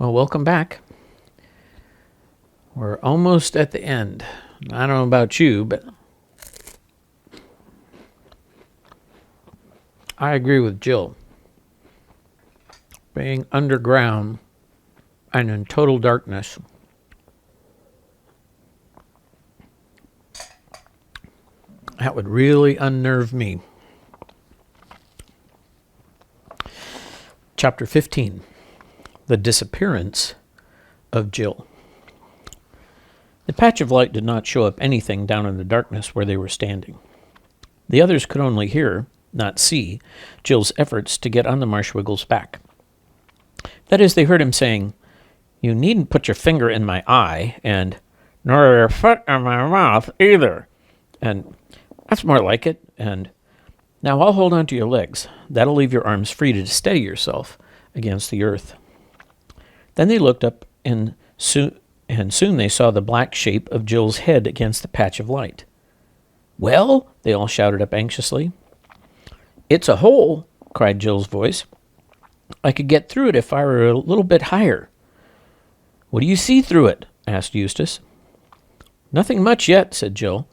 Well, welcome back. We're almost at the end. I don't know about you, but I agree with Jill. Being underground and in total darkness, that would really unnerve me. Chapter 15. The disappearance of Jill. The patch of light did not show up anything down in the darkness where they were standing. The others could only hear, not see, Jill's efforts to get on the Marshwiggle's back. That is, they heard him saying, "You needn't put your finger in my eye," and "nor your foot in my mouth either," and "that's more like it," and "now I'll hold on to your legs. That'll leave your arms free to steady yourself against the earth." Then they looked up, and soon they saw the black shape of Jill's head against the patch of light. "Well?" they all shouted up anxiously. "It's a hole," cried Jill's voice. "I could get through it if I were a little bit higher." "What do you see through it?" asked Eustace. "Nothing much yet," said Jill.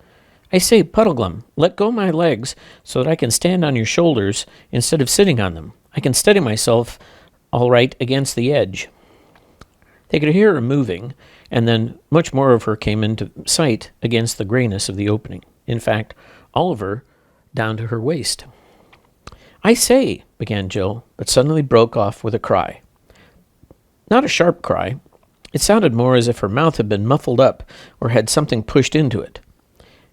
"I say, Puddleglum, let go my legs so that I can stand on your shoulders instead of sitting on them. I can steady myself all right against the edge." They could hear her moving, and then much more of her came into sight against the grayness of the opening. In fact, all of her down to her waist. "I say," began Jill, but suddenly broke off with a cry. Not a sharp cry. It sounded more as if her mouth had been muffled up or had something pushed into it.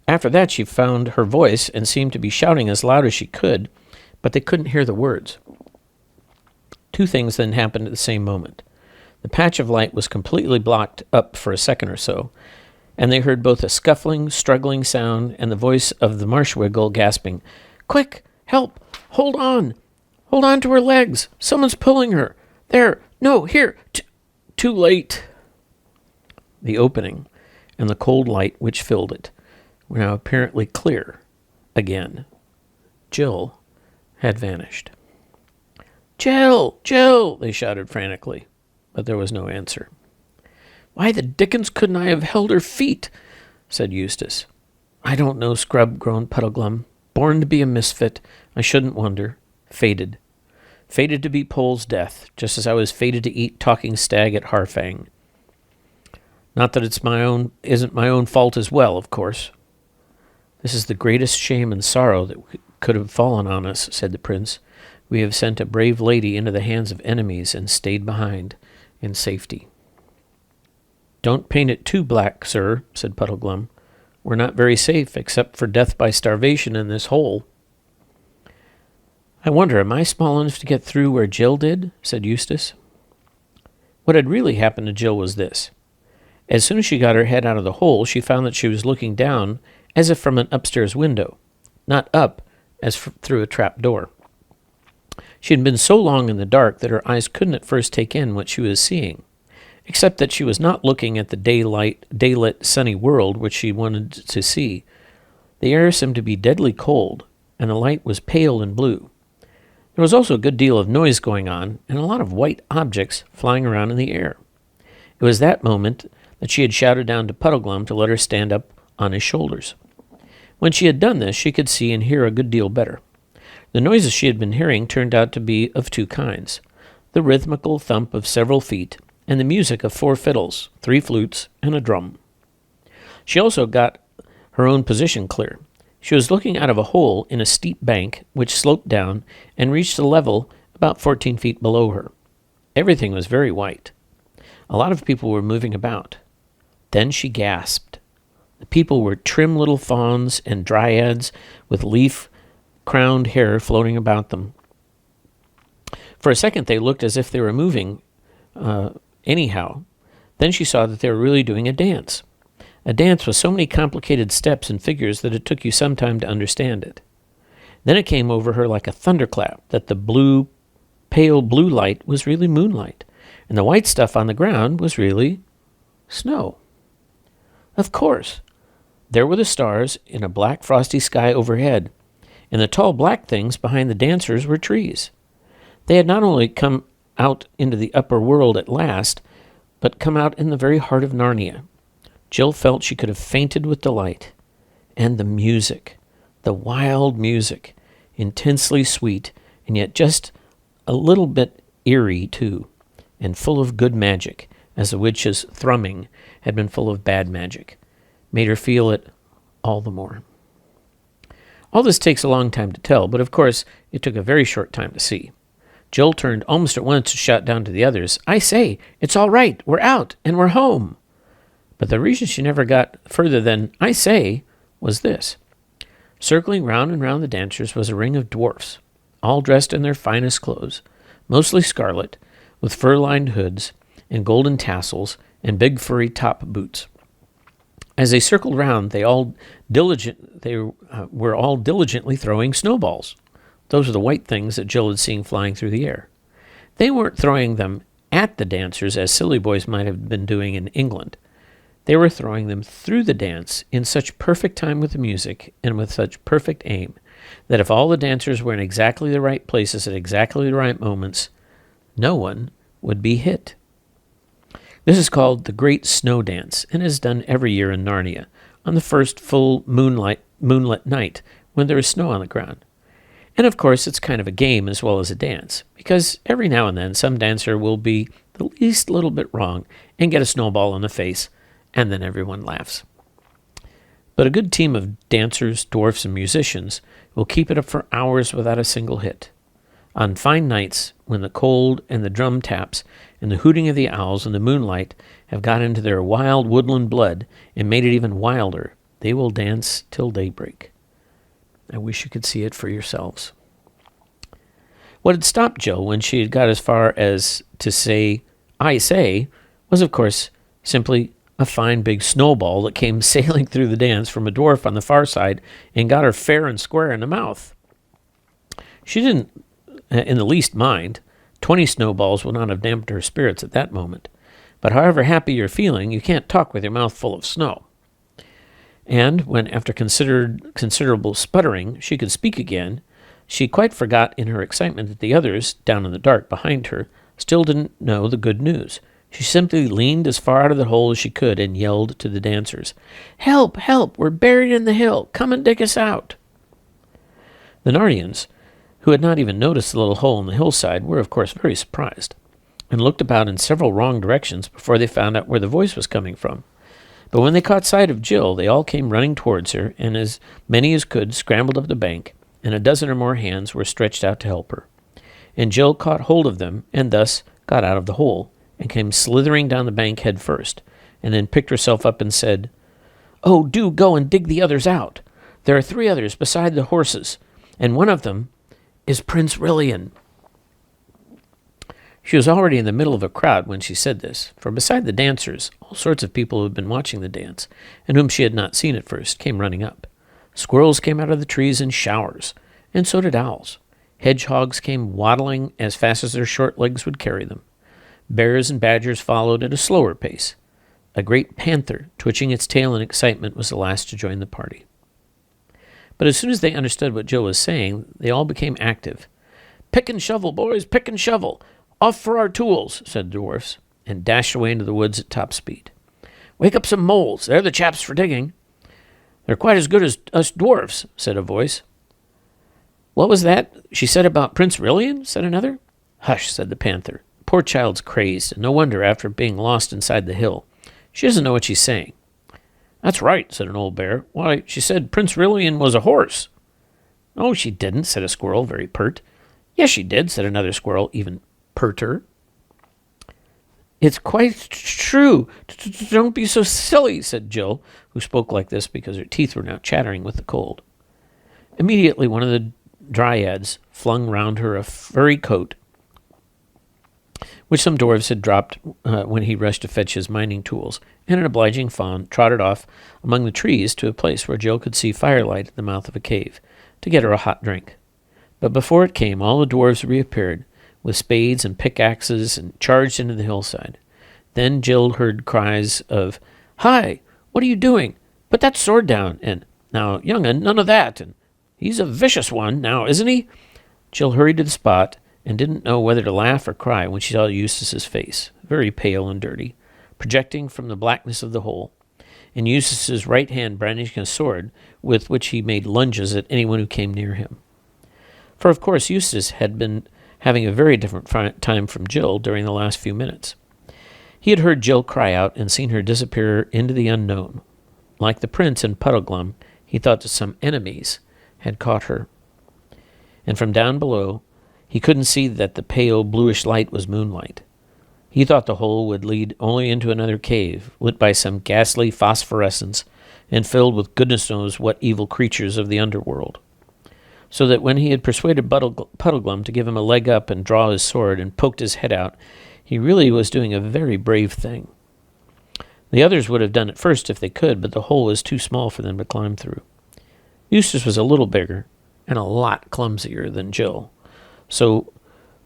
After that she found her voice and seemed to be shouting as loud as she could, but they couldn't hear the words. Two things then happened at the same moment. The patch of light was completely blocked up for a second or so, and they heard both a scuffling, struggling sound and the voice of the Marshwiggle gasping, "Quick! Help! Hold on! Hold on to her legs! Someone's pulling her! There! No! Here! Too late!" The opening and the cold light which filled it were now apparently clear again. Jill had vanished. "Jill! Jill!" they shouted frantically, but there was no answer. "Why the dickens couldn't I have held her feet?" said Eustace. "I don't know, Scrub," groaned Puddleglum. "Born to be a misfit. I shouldn't wonder. Fated. Fated to be Pole's death, just as I was fated to eat Talking Stag at Harfang. Not that isn't my own fault as well, of course." "This is the greatest shame and sorrow that could have fallen on us," said the prince. "We have sent a brave lady into the hands of enemies and stayed behind in safety." "Don't paint it too black, sir," said Puddleglum. "We're not very safe, except for death by starvation in this hole." "I wonder, am I small enough to get through where Jill did?" said Eustace. What had really happened to Jill was this. As soon as she got her head out of the hole, she found that she was looking down as if from an upstairs window, not up as through a trap door. She had been so long in the dark that her eyes couldn't at first take in what she was seeing, except that she was not looking at the daylit, sunny world which she wanted to see. The air seemed to be deadly cold, and the light was pale and blue. There was also a good deal of noise going on, and a lot of white objects flying around in the air. It was that moment that she had shouted down to Puddleglum to let her stand up on his shoulders. When she had done this, she could see and hear a good deal better. The noises she had been hearing turned out to be of two kinds: the rhythmical thump of several feet, and the music of 4 fiddles, 3 flutes, and a drum. She also got her own position clear. She was looking out of a hole in a steep bank which sloped down and reached a level about 14 feet below her. Everything was very white. A lot of people were moving about. Then she gasped. The people were trim little fauns and dryads with leaf-crowned hair floating about them. For a second they looked as if they were moving anyhow. Then she saw that they were really doing a dance with so many complicated steps and figures that it took you some time to understand it. Then it came over her like a thunderclap that the pale blue light was really moonlight, and the white stuff on the ground was really snow. Of course, there were the stars in a black frosty sky overhead, and the tall black things behind the dancers were trees. They had not only come out into the upper world at last, but come out in the very heart of Narnia. Jill felt she could have fainted with delight. And the music, the wild music, intensely sweet, and yet just a little bit eerie, too, and full of good magic, as the witch's thrumming had been full of bad magic, made her feel it all the more. All this takes a long time to tell, but of course it took a very short time to see. Jill turned almost at once to shout down to the others, "I say, it's all right, we're out, and we're home." But the reason she never got further than "I say" was this. Circling round and round the dancers was a ring of dwarfs, all dressed in their finest clothes, mostly scarlet, with fur-lined hoods and golden tassels and big furry top boots. As they circled round, they were all diligently throwing snowballs. Those were the white things that Jill had seen flying through the air. They weren't throwing them at the dancers as silly boys might have been doing in England. They were throwing them through the dance in such perfect time with the music and with such perfect aim that if all the dancers were in exactly the right places at exactly the right moments, no one would be hit. This is called the Great Snow Dance and is done every year in Narnia on the first full moonlit night when there is snow on the ground. And of course, it's kind of a game as well as a dance, because every now and then some dancer will be the least little bit wrong and get a snowball in the face, and then everyone laughs. But a good team of dancers, dwarfs, and musicians will keep it up for hours without a single hit. On fine nights, when the cold and the drum taps and the hooting of the owls and the moonlight have got into their wild woodland blood and made it even wilder, they will dance till daybreak. I wish you could see it for yourselves. What had stopped Jill when she had got as far as to say, "I say," was, of course, simply a fine big snowball that came sailing through the dance from a dwarf on the far side and got her fair and square in the mouth. She didn't in the least mind. 20 snowballs would not have dampened her spirits at that moment. But however happy you're feeling, you can't talk with your mouth full of snow. And when, after considerable sputtering, she could speak again, she quite forgot in her excitement that the others, down in the dark behind her, still didn't know the good news. She simply leaned as far out of the hole as she could and yelled to the dancers, "Help! Help! We're buried in the hill! Come and dig us out!" The Narnians, who had not even noticed the little hole in the hillside, were of course very surprised, and looked about in several wrong directions before they found out where the voice was coming from. But when they caught sight of Jill, they all came running towards her, and as many as could scrambled up the bank, and a dozen or more hands were stretched out to help her. And Jill caught hold of them, and thus got out of the hole, and came slithering down the bank head first, and then picked herself up and said, "Oh, do go and dig the others out. There are 3 others beside the horses, and one of them is Prince Rilian." She was already in the middle of a crowd when she said this, for beside the dancers, all sorts of people who had been watching the dance, and whom she had not seen at first, came running up. Squirrels came out of the trees in showers, and so did owls. Hedgehogs came waddling as fast as their short legs would carry them. Bears and badgers followed at a slower pace. A great panther, twitching its tail in excitement, was the last to join the party. But as soon as they understood what Jill was saying, they all became active. "Pick and shovel, boys, pick and shovel! Off for our tools," said the dwarfs, and dashed away into the woods at top speed. "Wake up some moles, they're the chaps for digging." "They're quite as good as us dwarfs," said a voice. "What was that she said about Prince Rilian?" said another. "Hush," said the panther. "Poor child's crazed, and no wonder after being lost inside the hill. She doesn't know what she's saying." "That's right," said an old bear. "Why, she said Prince Rilian was a horse." "Oh, she didn't," said a squirrel, very pert. "Yes, she did," said another squirrel, even perter. "It's quite true. Don't be so silly," said Jill, who spoke like this because her teeth were now chattering with the cold. Immediately one of the dryads flung round her a furry coat, which some dwarves had dropped when he rushed to fetch his mining tools, and an obliging fawn trotted off among the trees to a place where Jill could see firelight at the mouth of a cave, to get her a hot drink. But before it came, all the dwarves reappeared, with spades and pickaxes, and charged into the hillside. Then Jill heard cries of, "Hi! What are you doing? Put that sword down!" and "Now, young'un, none of that!" and "He's a vicious one, now, isn't he?" Jill hurried to the spot and didn't know whether to laugh or cry when she saw Eustace's face, very pale and dirty, projecting from the blackness of the hole, and Eustace's right hand brandishing a sword with which he made lunges at anyone who came near him. For of course Eustace had been having a very different time from Jill during the last few minutes. He had heard Jill cry out and seen her disappear into the unknown. Like the prince in Puddleglum, he thought that some enemies had caught her. And from down below, he couldn't see that the pale bluish light was moonlight. He thought the hole would lead only into another cave, lit by some ghastly phosphorescence and filled with goodness knows what evil creatures of the underworld. So that when he had persuaded Puddleglum to give him a leg up and draw his sword and poked his head out, he really was doing a very brave thing. The others would have done it first if they could, but the hole was too small for them to climb through. Eustace was a little bigger and a lot clumsier than Jill, so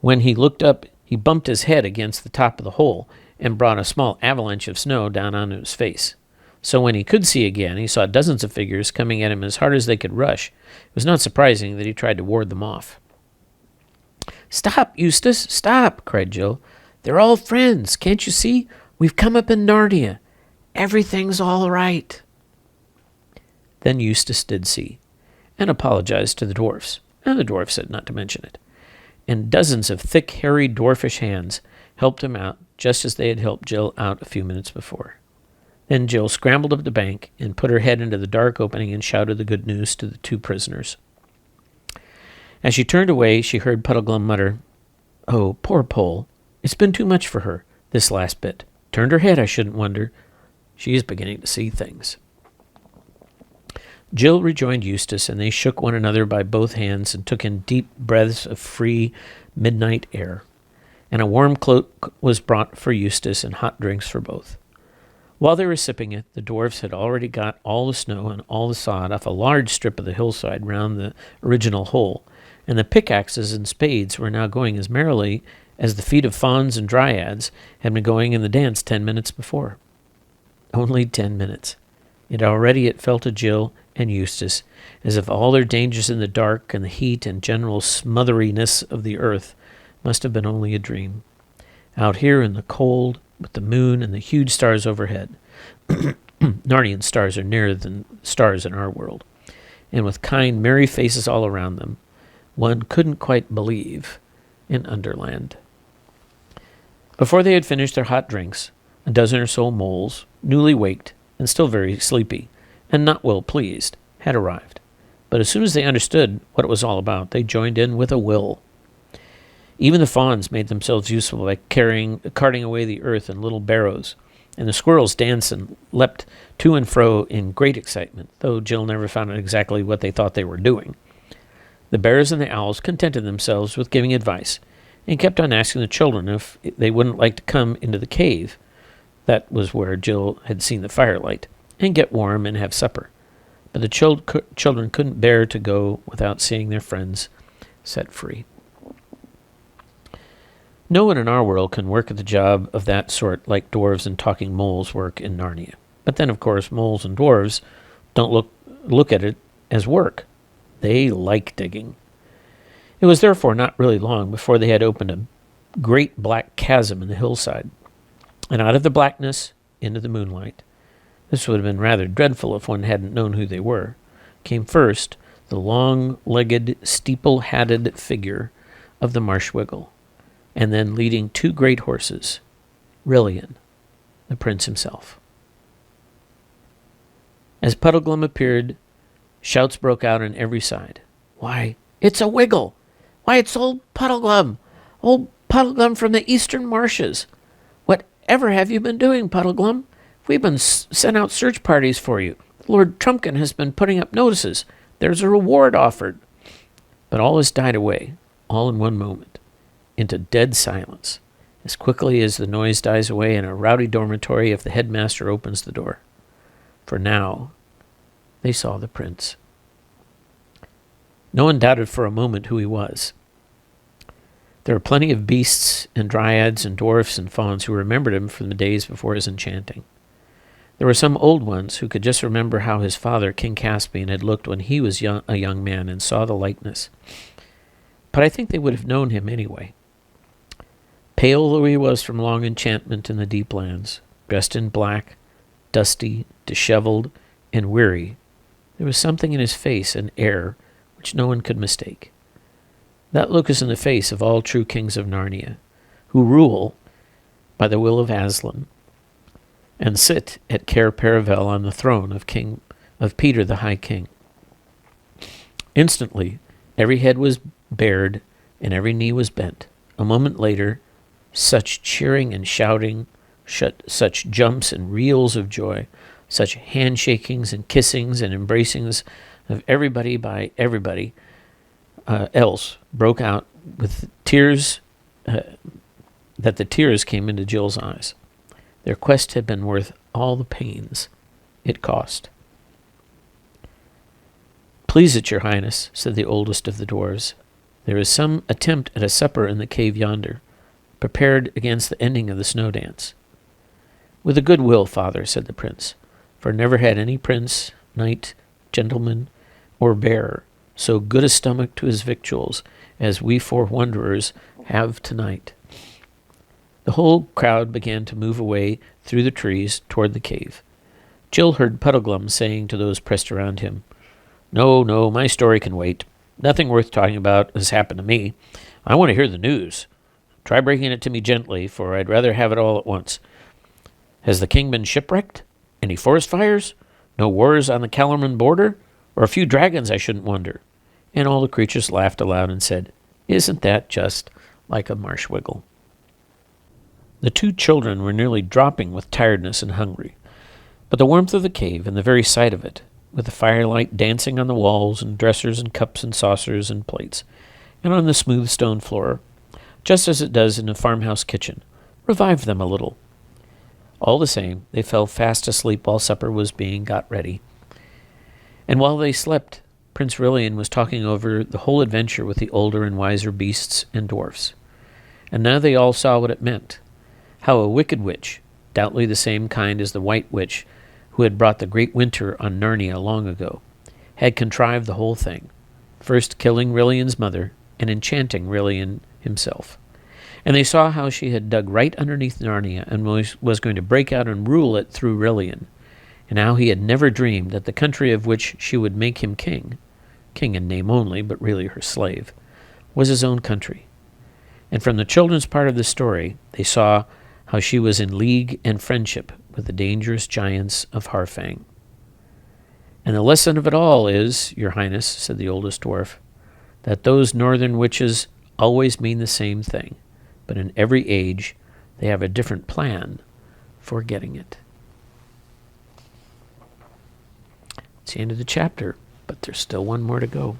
when he looked up, he bumped his head against the top of the hole and brought a small avalanche of snow down onto his face. So when he could see again, he saw dozens of figures coming at him as hard as they could rush. It was not surprising that he tried to ward them off. "Stop, Eustace, stop!" cried Jill. "They're all friends. Can't you see? We've come up in Narnia. Everything's all right." Then Eustace did see, and apologized to the dwarfs, and the dwarfs said not to mention it. And dozens of thick, hairy, dwarfish hands helped him out, just as they had helped Jill out a few minutes before. Then Jill scrambled up the bank and put her head into the dark opening and shouted the good news to the two prisoners. As she turned away, she heard Puddleglum mutter, "Oh, poor Pole. It's been too much for her, this last bit. Turned her head, I shouldn't wonder. She is beginning to see things." Jill rejoined Eustace, and they shook one another by both hands and took in deep breaths of free midnight air. And a warm cloak was brought for Eustace and hot drinks for both. While they were sipping it, the dwarfs had already got all the snow and all the sod off a large strip of the hillside round the original hole, and the pickaxes and spades were now going as merrily as the feet of fauns and dryads had been going in the dance 10 minutes before. Only 10 minutes. Yet already it felt to Jill and Eustace as if all their dangers in the dark and the heat and general smotheriness of the earth must have been only a dream. Out here in the cold, with the moon and the huge stars overhead. Narnian stars are nearer than stars in our world. And with kind, merry faces all around them, one couldn't quite believe in Underland. Before they had finished their hot drinks, a dozen or so moles, newly waked and still very sleepy, and not well pleased, had arrived. But as soon as they understood what it was all about, they joined in with a will. Even the fawns made themselves useful by carting away the earth in little barrows, and the squirrels danced and leapt to and fro in great excitement, though Jill never found out exactly what they thought they were doing. The bears and the owls contented themselves with giving advice, and kept on asking the children if they wouldn't like to come into the cave, that was where Jill had seen the firelight, and get warm and have supper. But the children couldn't bear to go without seeing their friends set free. No one in our world can work at the job of that sort like dwarves and talking moles work in Narnia. But then, of course, moles and dwarves don't look at it as work. They like digging. It was therefore not really long before they had opened a great black chasm in the hillside, and out of the blackness into the moonlight. This would have been rather dreadful if one hadn't known who they were. Came first the long-legged, steeple-hatted figure of the Marshwiggle, and then leading two great horses, Rilian, the prince himself. As Puddleglum appeared, shouts broke out on every side. "Why, it's a Wiggle! Why, it's old Puddleglum! Old Puddleglum from the eastern marshes! Whatever have you been doing, Puddleglum? We've been sent out search parties for you. Lord Trumpkin has been putting up notices. There's a reward offered." But all has died away, all in one moment, into dead silence, as quickly as the noise dies away in a rowdy dormitory if the headmaster opens the door. For now they saw the prince. No one doubted for a moment who he was. There were plenty of beasts and dryads and dwarfs and fauns who remembered him from the days before his enchanting. There were some old ones who could just remember how his father, King Caspian, had looked when he was a young man and saw the likeness. but I think they would have known him anyway. Pale though he was from long enchantment in the deep lands, dressed in black, dusty, disheveled, and weary, there was something in his face and air which no one could mistake. That look is in the face of all true kings of Narnia, who rule by the will of Aslan, and sit at Cair Paravel on the throne of Peter the High King. Instantly, every head was bared and every knee was bent. A moment later, such cheering and shouting, such jumps and reels of joy, such handshakings and kissings and embracings of everybody by everybody else broke out with tears, that the tears came into Jill's eyes. Their quest had been worth all the pains it cost. "Please it, your highness," said the oldest of the dwarves. "There is some attempt at a supper in the cave yonder, prepared against the ending of the snow dance." "With a good will, father," said the prince, "for never had any prince, knight, gentleman, or bearer so good a stomach to his victuals as we four wanderers have tonight." The whole crowd began to move away through the trees toward the cave. Jill heard Puddleglum saying to those pressed around him, "No, no, my story can wait. Nothing worth talking about has happened to me. I want to hear the news. Try breaking it to me gently, for I'd rather have it all at once. Has the king been shipwrecked? Any forest fires? No wars on the Calorman border? Or a few dragons, I shouldn't wonder." And all the creatures laughed aloud and said, "Isn't that just like a marsh wiggle?" The two children were nearly dropping with tiredness and hungry, but the warmth of the cave and the very sight of it, with the firelight dancing on the walls and dressers and cups and saucers and plates, and on the smooth stone floor, just as it does in a farmhouse kitchen, revived them a little. All the same, they fell fast asleep while supper was being got ready. And while they slept, Prince Rilian was talking over the whole adventure with the older and wiser beasts and dwarfs. And now they all saw what it meant, how a wicked witch, doubtly the same kind as the White Witch who had brought the great winter on Narnia long ago, had contrived the whole thing, first killing Rilian's mother and enchanting Rilian himself. And they saw how she had dug right underneath Narnia and was going to break out and rule it through Rilian, and how he had never dreamed that the country of which she would make him king in name only, but really her slave, was his own country. And from the children's part of the story, they saw how she was in league and friendship with the dangerous giants of Harfang. "And the lesson of it all is, your highness," said the oldest dwarf, "that those northern witches always mean the same thing, but in every age they have a different plan for getting it." It's the end of the chapter, but there's still one more to go.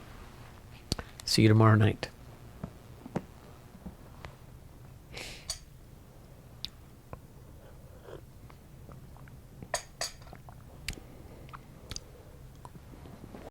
See you tomorrow night.